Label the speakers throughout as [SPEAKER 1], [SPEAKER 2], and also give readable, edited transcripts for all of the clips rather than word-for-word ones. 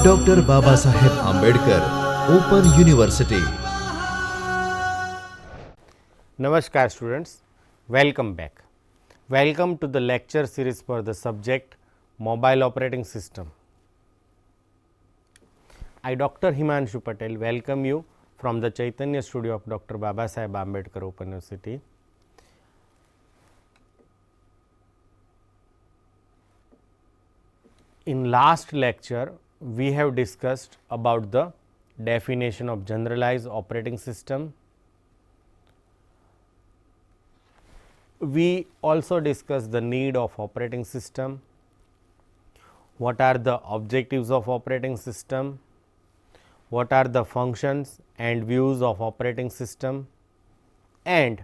[SPEAKER 1] Doctor Baba Saheb Ambedkar open university.
[SPEAKER 2] Namaskar students, welcome back. Welcome to the lecture series for the subject Mobile Operating System. I Dr. Himanshu Patel welcome you from the Chaitanya studio of Dr. Baba Saheb Ambedkar Open University. In last lecture, we have discussed about the definition of generalized operating system. We also discussed the need of operating system, what are the objectives of operating system, what are the functions and views of operating system, and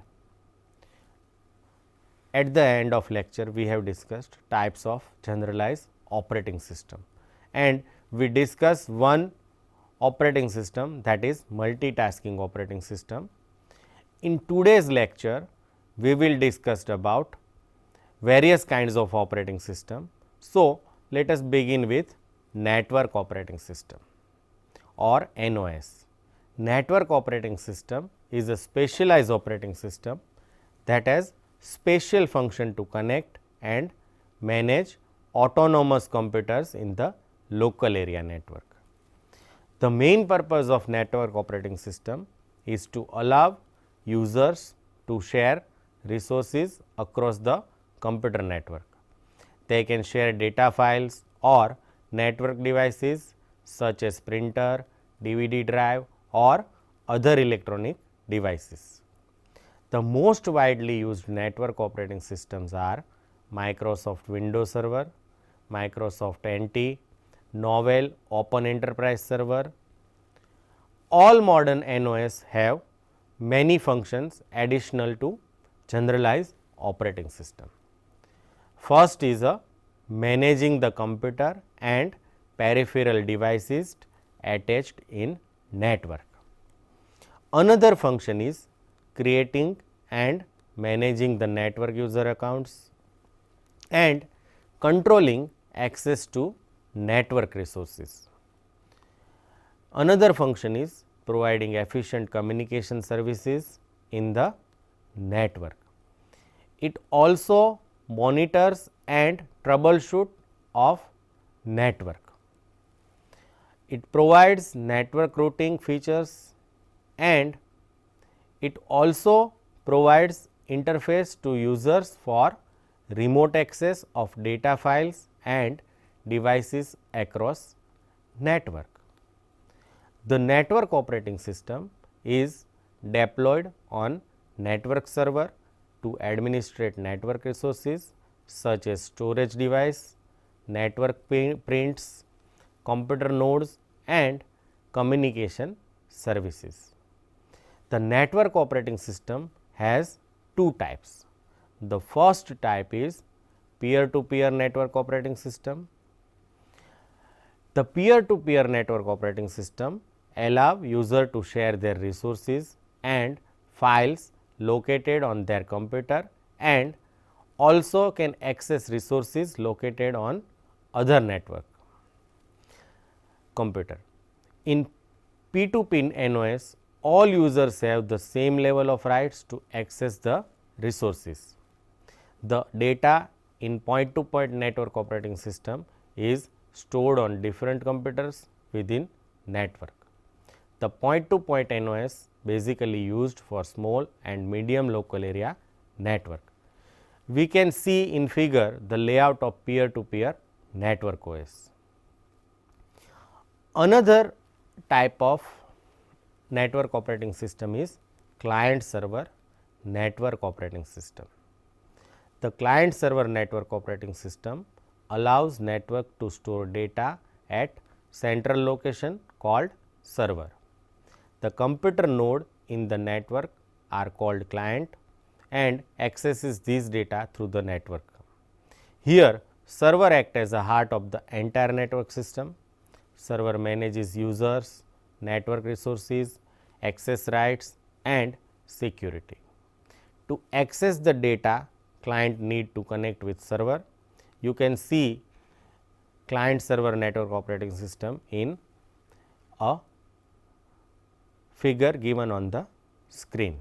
[SPEAKER 2] at the end of lecture we have discussed types of generalized operating system, and we discuss one operating system, that is multitasking operating system. In today's lecture we will discuss about various kinds of operating system. So, let us begin with network operating system or NOS. Network operating system is a specialized operating system that has special function to connect and manage autonomous computers in the local area network. The main purpose of network operating system is to allow users to share resources across the computer network. They can share data files or network devices such as printer, DVD drive or other electronic devices. The most widely used network operating systems are Microsoft Windows Server, Microsoft NT, Novell Open Enterprise Server. All modern NOS have many functions additional to generalized operating system. First is managing the computer and peripheral devices attached in network. Another function is creating and managing the network user accounts and controlling access to network resources. Another function is providing efficient communication services in the network. It also monitors and troubleshoot of network. It provides network routing features and it also provides interface to users for remote access of data files and devices across network. The network operating system is deployed on network server to administrate network resources such as storage device, network prints, computer nodes and communication services. The network operating system has two types. The first type is peer-to-peer network operating system. The peer-to-peer network operating system allow user to share their resources and files located on their computer and also can access resources located on other network computer. In P2P NOS, all users have the same level of rights to access the resources. The data in point-to-point network operating system is stored on different computers within network. The point-to-point NOS basically used for small and medium local area network. We can see in figure the layout of peer-to-peer network OS. Another type of network operating system is client server network operating system. The client server network operating system allows network to store data at central location called server. The computer node in the network are called client and accesses these data through the network. Here server acts as a heart of the entire network system. Server manages users, network resources, access rights and security. To access the data, client need to connect with server. You can see client server network operating system in a figure given on the screen.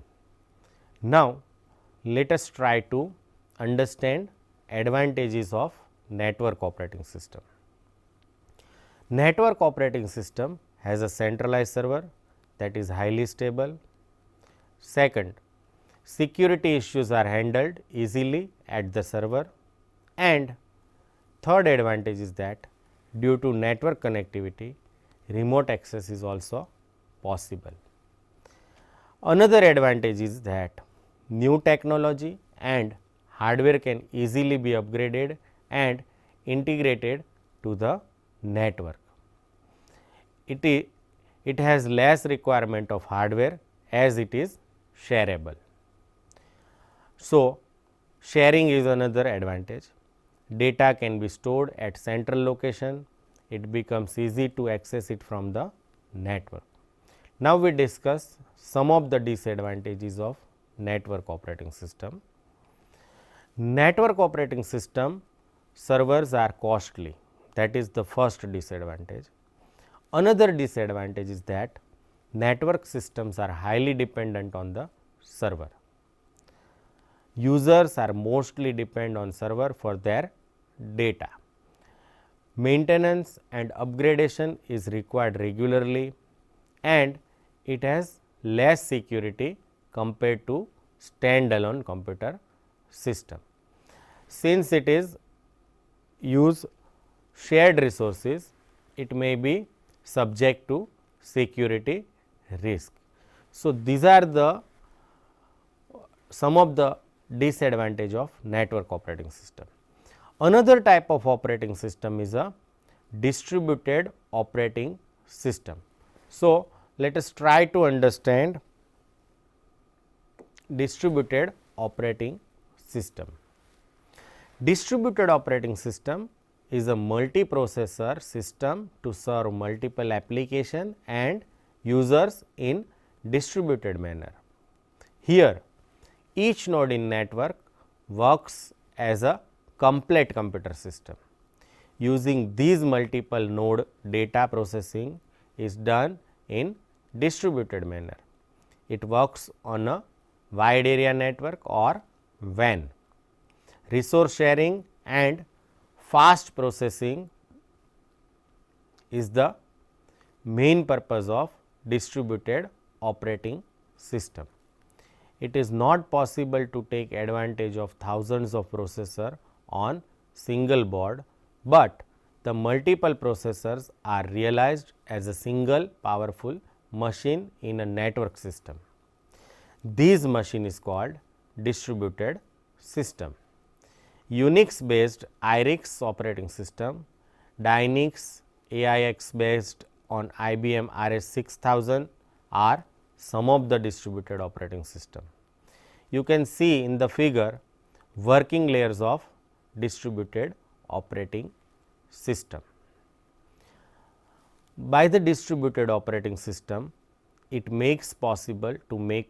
[SPEAKER 2] Now, let us try to understand advantages of network operating system. Network operating system has a centralized server that is highly stable. Second, security issues are handled easily at the server, and third advantage is that due to network connectivity, remote access is also possible. Another advantage is that new technology and hardware can easily be upgraded and integrated to the network. It has less requirement of hardware as it is shareable. So, sharing is another advantage. Data can be stored at central location. It becomes easy to access it from the network. Now, we discuss some of the disadvantages of network operating system. Network operating system servers are costly, that is the first disadvantage. Another disadvantage is that network systems are highly dependent on the server. Users are mostly depend on server for their data. Maintenance and upgradation is required regularly, and it has less security compared to standalone computer system. Since it is use shared resources, it may be subject to security risk. So, these are the some of the disadvantage of network operating system. Another type of operating system is a distributed operating system. So, let us try to understand distributed operating system. Distributed operating system is a multiprocessor system to serve multiple application and users in distributed manner. Here, each node in network works as a complete computer system. Using these multiple node, data processing is done in distributed manner. It works on a wide area network or WAN. Resource sharing and fast processing is the main purpose of distributed operating system. It is not possible to take advantage of thousands of processors on single board, but the multiple processors are realized as a single powerful machine in a network system. This machine is called distributed system. Unix based IRIX operating system, Dynix, AIX based on IBM RS6000 are some of the distributed operating system. You can see in the figure working layers of distributed operating system. By the distributed operating system, it makes possible to make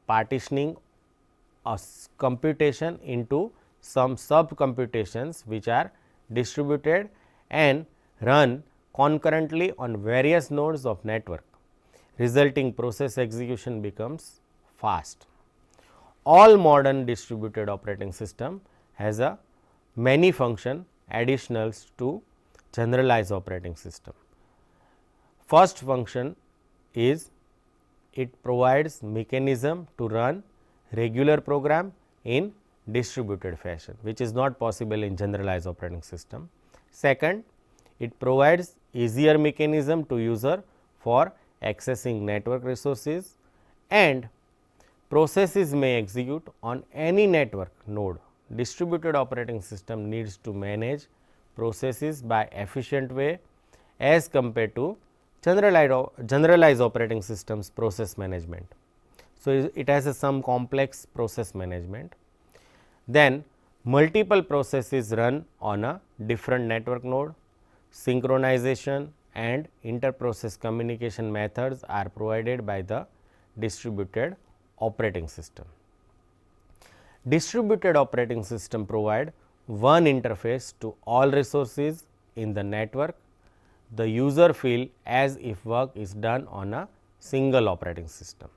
[SPEAKER 2] partitioning a computation into some sub computations which are distributed and run concurrently on various nodes of network, resulting process execution becomes fast. All modern distributed operating system has a many function additionals to generalized operating system. First function is it provides mechanism to run regular program in distributed fashion, which is not possible in generalized operating system. Second, it provides easier mechanism to user for accessing network resources, and processes may execute on any network node. Distributed operating system needs to manage processes by efficient way as compared to generalized operating systems process management. So, it has some complex process management. Then multiple processes run on a different network node. Synchronization and inter-process communication methods are provided by the distributed operating system. Distributed operating system provide one interface to all resources in the network, the user feel as if work is done on a single operating system.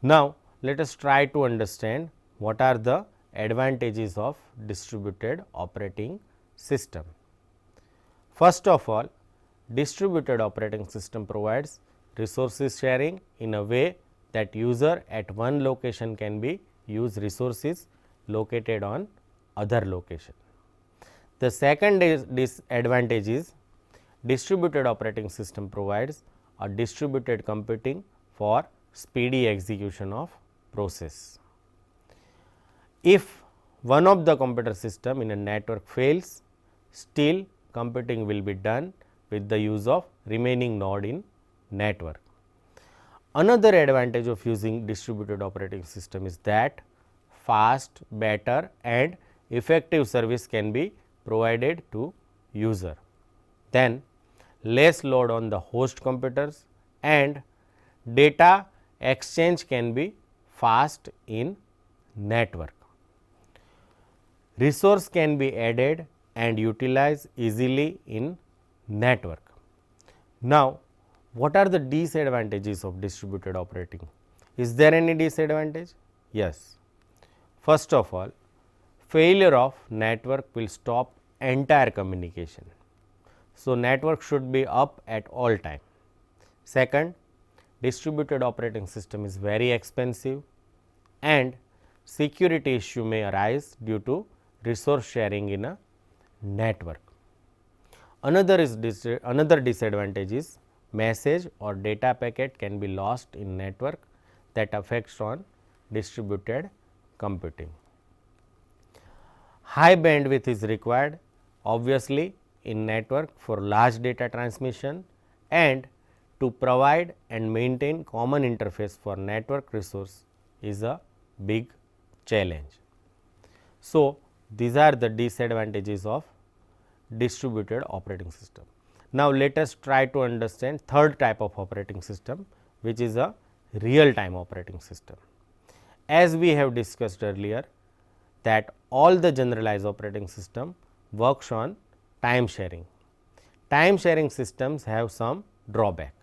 [SPEAKER 2] Now, let us try to understand what are the advantages of distributed operating system. First of all, distributed operating system provides resources sharing in a way that user at one location can be use resources located on other location. The second disadvantage is distributed operating system provides a distributed computing for speedy execution of process. If one of the computer system in a network fails, still computing will be done with the use of remaining node in network. Another advantage of using distributed operating system is that fast, better and effective service can be provided to user. Then less load on the host computers and data exchange can be fast in network. Resource can be added and utilized easily in network. Now, what are the disadvantages of distributed operating? Is there any disadvantage? Yes. First of all, failure of network will stop entire communication. So, network should be up at all time. Second, distributed operating system is very expensive and security issue may arise due to resource sharing in a network. Another disadvantage is message or data packet can be lost in network that affects on distributed computing. High bandwidth is required obviously in network for large data transmission and to provide and maintain common interface for network resource is a big challenge. So, these are the disadvantages of distributed operating system. Now, let us try to understand third type of operating system, which is a real time operating system. As we have discussed earlier that all the generalized operating system works on time sharing. Time sharing systems have some drawback.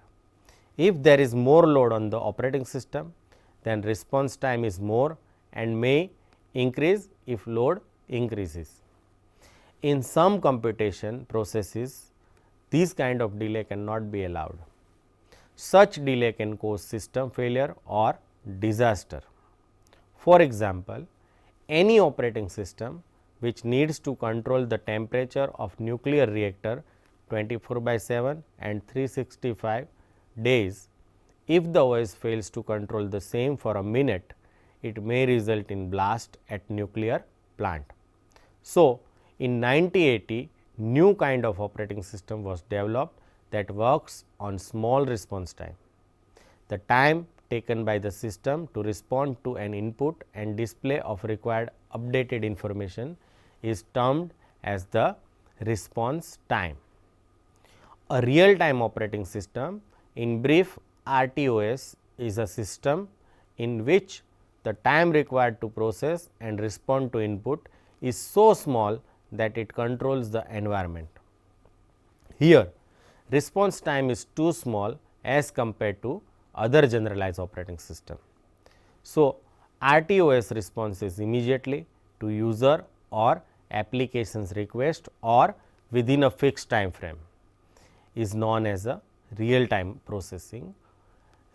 [SPEAKER 2] If there is more load on the operating system, then response time is more and may increase if load increases. In some computation processes, this kind of delay cannot be allowed. Such delay can cause system failure or disaster. For example, any operating system which needs to control the temperature of nuclear reactor 24/7 and 365 days, if the OS fails to control the same for a minute, it may result in blast at nuclear plant. So, in 1980, new kind of operating system was developed that works on small response time. The time taken by the system to respond to an input and display of required updated information is termed as the response time. A real time operating system, in brief RTOS, is a system in which the time required to process and respond to input is so small that it controls the environment. Here, response time is too small as compared to other generalized operating system. So, RTOS responses immediately to user or applications request or within a fixed time frame is known as a real time processing.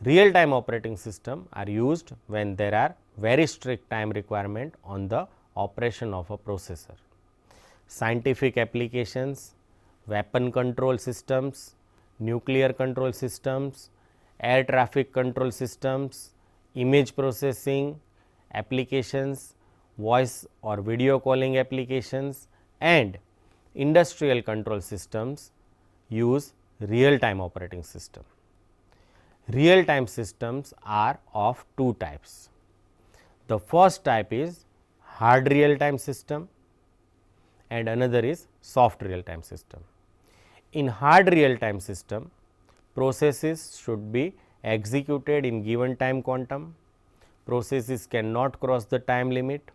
[SPEAKER 2] Real time operating system are used when there are very strict time requirement on the operation of a processor. Scientific applications, weapon control systems, nuclear control systems, air traffic control systems, image processing applications, voice or video calling applications and industrial control systems use real time operating system. Real time systems are of two types. The first type is hard real time system and another is soft real time system. In hard real time system, processes should be executed in given time quantum, processes cannot cross the time limit.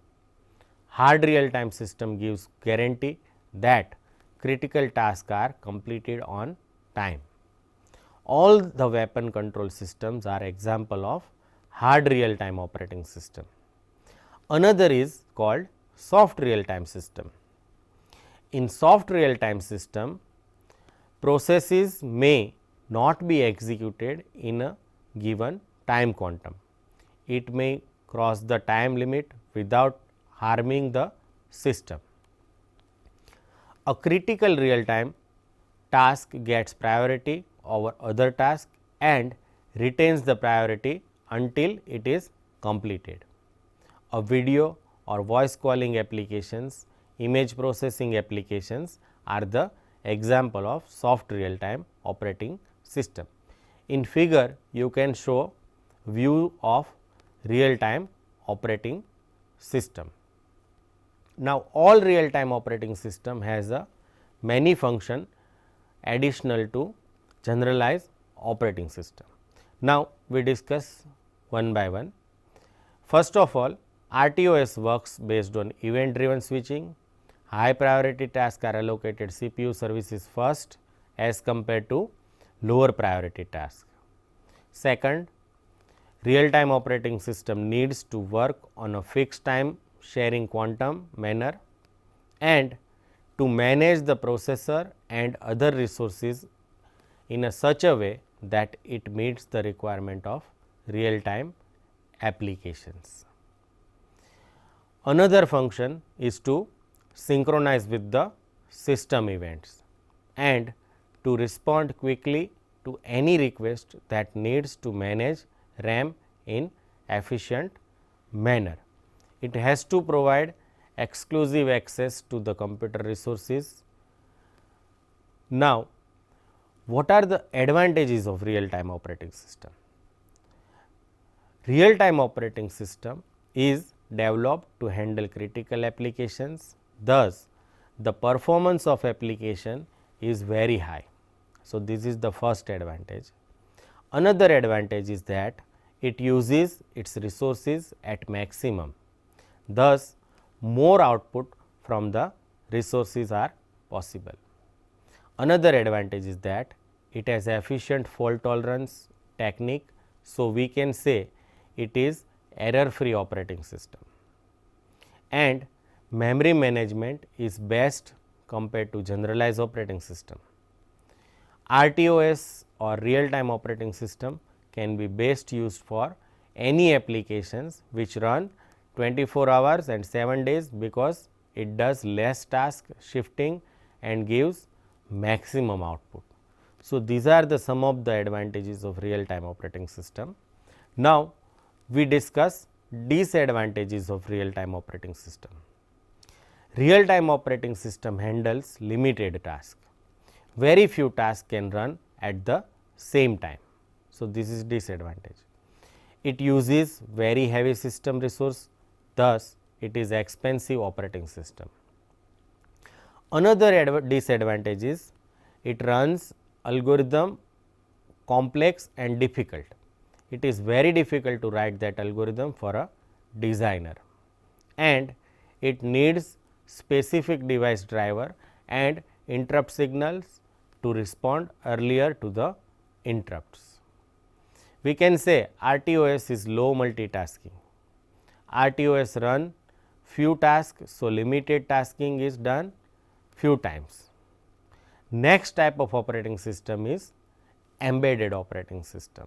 [SPEAKER 2] Hard real time system gives guarantee that critical tasks are completed on time. All the weapon control systems are example of hard real time operating system. Another is called soft real time system. In soft real time system, processes may not be executed in a given time quantum. It may cross the time limit without harming the system. A critical real time task gets priority over other tasks and retains the priority until it is completed. A video or voice calling applications, image processing applications are the example of soft real time operating system. In figure, you can show view of real time operating system. Now, all real time operating system has a many function additional to generalized operating system. Now, we discuss one by one. First of all, RTOS works based on event driven switching. High priority tasks are allocated CPU services first as compared to lower priority tasks. Second, real time operating system needs to work on a fixed time sharing quantum manner and to manage the processor and other resources in a such a way that it meets the requirement of real time applications. Another function is to synchronize with the system events and to respond quickly to any request that needs to manage RAM in efficient manner. It has to provide exclusive access to the computer resources. Now, what are the advantages of real time operating system? Real time operating system is developed to handle critical applications, thus the performance of application is very high. So, this is the first advantage. Another advantage is that it uses its resources at maximum, thus more output from the resources are possible. Another advantage is that it has efficient fault tolerance technique. So, we can say it is error free operating system, and memory management is best compared to generalized operating system. RTOS or real time operating system can be best used for any applications which run 24 hours and 7 days, because it does less task shifting and gives maximum output. So, these are the some of the advantages of real time operating system. Now, we discuss disadvantages of real time operating system. Real time operating system handles limited tasks. Very few tasks can run at the same time. So, this is disadvantage. It uses very heavy system resource, thus it is expensive operating system. Another disadvantage is it runs algorithm complex and difficult. It is very difficult to write that algorithm for a designer, and it needs specific device driver and interrupt signals to respond earlier to the interrupts. We can say RTOS is low multitasking. RTOS run few tasks, so limited tasking is done few times. Next type of operating system is embedded operating system.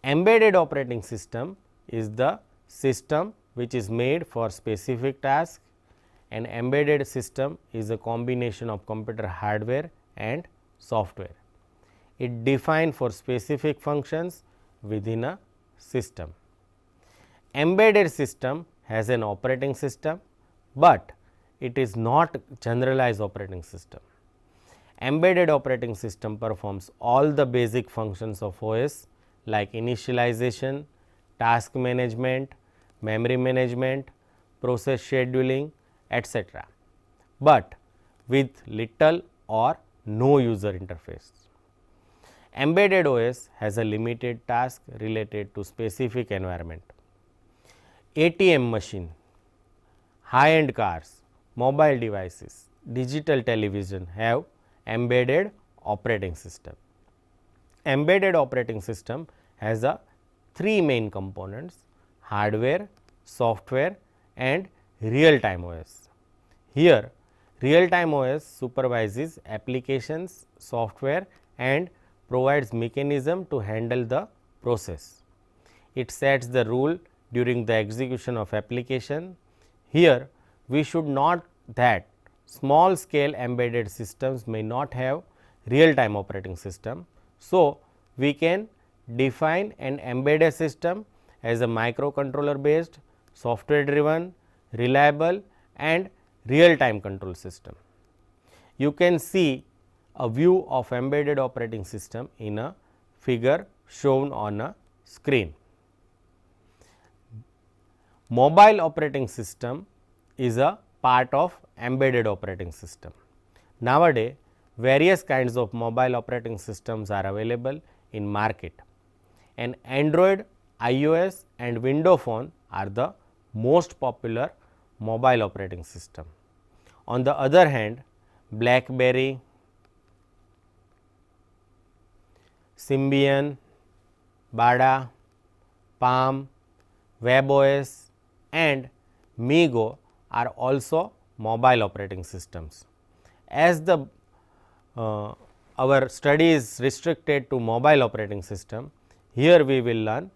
[SPEAKER 2] Embedded operating system is the system which is made for specific task. An embedded system is a combination of computer hardware and software. It defined for specific functions within a system. Embedded system has an operating system, but it is not generalized operating system. Embedded operating system performs all the basic functions of OS like initialization, task management, memory management, process scheduling, etc., but with little or no user interface. Embedded OS has a limited task related to specific environment. ATM machine, high-end cars, mobile devices digital television have embedded operating system. Embedded operating system has a three main components: hardware, software and real time OS. Here real time OS supervises applications, software and provides mechanism to handle the process. It sets the rule during the execution of application. Here we should note that small scale embedded systems may not have real time operating system. So, we can define an embedded system as a microcontroller based, software driven, reliable and real time control system. You can see a view of embedded operating system in a figure shown on a screen. Mobile operating system is a part of embedded operating system. Nowadays, various kinds of mobile operating systems are available in market, and Android, iOS and Windows Phone are the most popular mobile operating system. On the other hand, BlackBerry, Symbian, Bada, Palm, WebOS and MeeGo are also mobile operating systems. As the our study is restricted to mobile operating system, here we will learn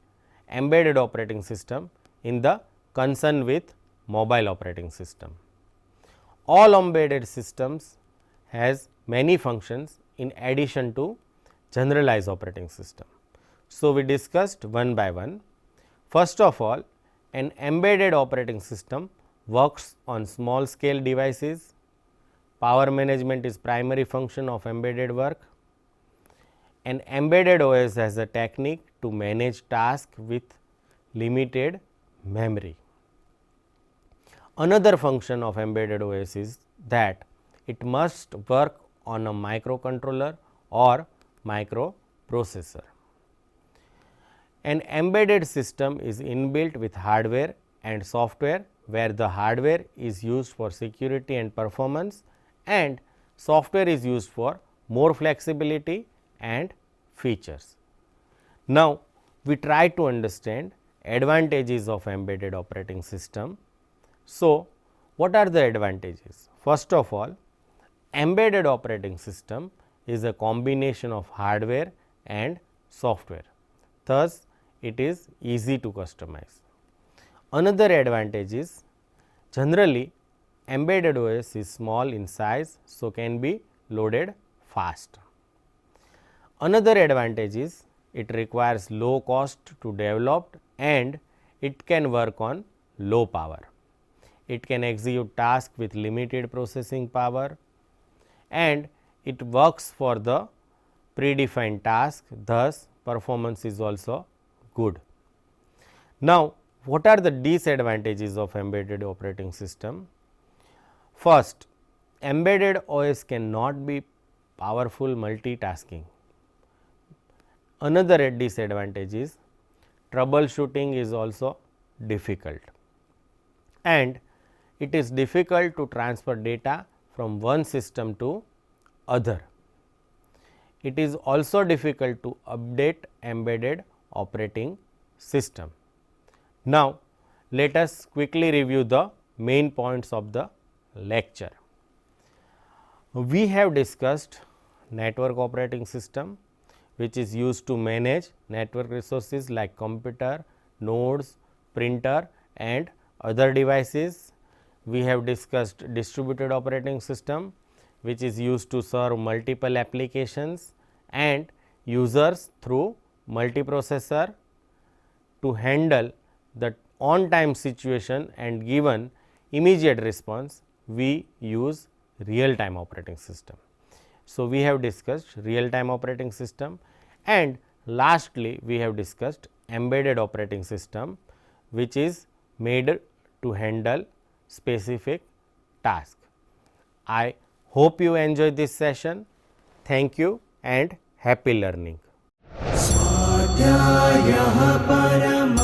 [SPEAKER 2] embedded operating system in the concern with mobile operating system. All embedded systems has many functions in addition to generalized operating system. So, we discussed one by one. First of all, an embedded operating system works on small scale devices. Power management is primary function of embedded work. An embedded OS has a technique to manage tasks with limited memory. Another function of embedded OS is that it must work on a microcontroller or microprocessor. An embedded system is inbuilt with hardware and software, where the hardware is used for security and performance and software is used for more flexibility and features. Now, we try to understand advantages of embedded operating system. So, what are the advantages? First of all, embedded operating system is a combination of hardware and software. Thus, it is easy to customize. Another advantage is generally embedded OS is small in size, so can be loaded fast. Another advantage is it requires low cost to develop and it can work on low power. It can execute tasks with limited processing power and it works for the predefined task, thus performance is also good. Now, what are the disadvantages of embedded operating system? First, embedded OS cannot be powerful multitasking. Another disadvantage is troubleshooting is also difficult and it is difficult to transfer data from one system to other. It is also difficult to update embedded operating system. Now, let us quickly review the main points of the lecture. We have discussed network operating system, which is used to manage network resources like computer, nodes, printer and other devices. We have discussed distributed operating system, which is used to serve multiple applications and users through multiprocessor. To handle the on time situation and given immediate response, we use real time operating system. So, we have discussed real time operating system and lastly, we have discussed embedded operating system, which is made to handle specific task. I hope you enjoy this session. Thank you and happy learning. स्वाध्यायः परमः